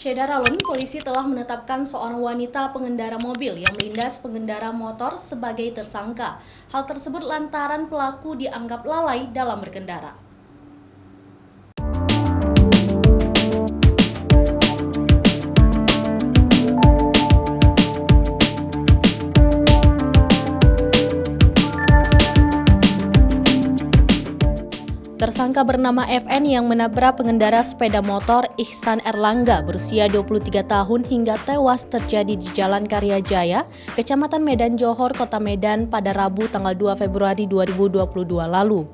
Syederalun, polisi telah menetapkan seorang wanita pengendara mobil yang melindas pengendara motor sebagai tersangka. Hal tersebut lantaran pelaku dianggap lalai dalam berkendara. Tersangka bernama FN yang menabrak pengendara sepeda motor Ihsan Erlangga berusia 23 tahun hingga tewas terjadi di Jalan Karya Jaya, Kecamatan Medan Johor, Kota Medan pada Rabu tanggal 2 Februari 2022 lalu.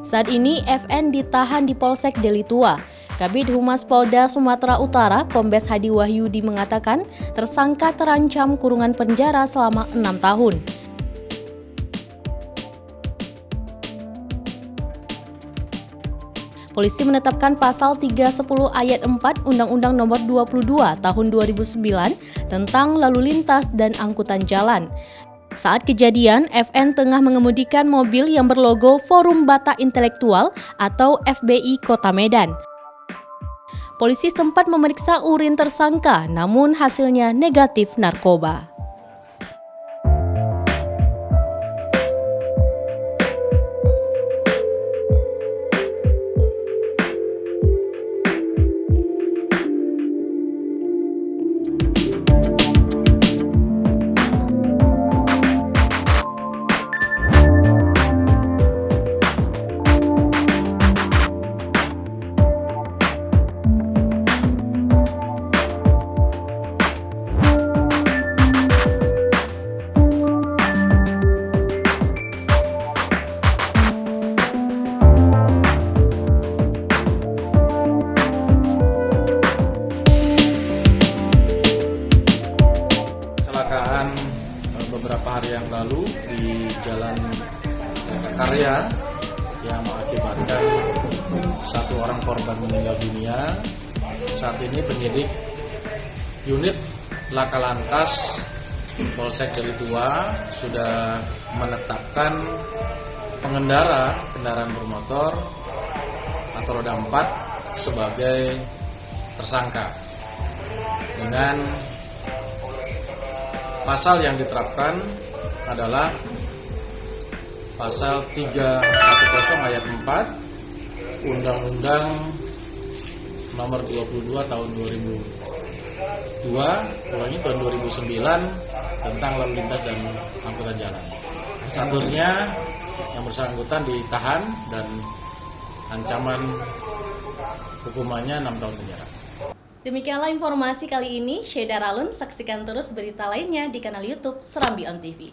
Saat ini FN ditahan di Polsek Deli Tua. Kabid Humas Polda Sumatera Utara, Kombes Hadi Wahyudi mengatakan tersangka terancam kurungan penjara selama 6 tahun. Polisi menetapkan pasal 310 ayat 4 Undang-Undang Nomor 22 Tahun 2009 tentang lalu lintas dan angkutan jalan. Saat kejadian, FN tengah mengemudikan mobil yang berlogo Forum Bata Intelektual atau FBI Kota Medan. Polisi sempat memeriksa urin tersangka, namun hasilnya negatif narkoba. Kecelakaan beberapa hari yang lalu di Jalan Karya yang mengakibatkan satu orang korban meninggal dunia. Saat ini penyidik unit Laka Lantas Polsek Deli Tua sudah menetapkan pengendara kendaraan bermotor atau roda 4 sebagai tersangka dengan pasal yang diterapkan adalah pasal 310 ayat 4 Undang-Undang Nomor 22 Tahun 2002, ulangi tahun 2009 tentang lalu lintas dan angkutan jalan. Statusnya yang bersangkutan ditahan dan ancaman hukumannya 6 tahun penjara. Demikianlah informasi kali ini. Syederalun, saksikan terus berita lainnya di kanal YouTube Serambi On TV.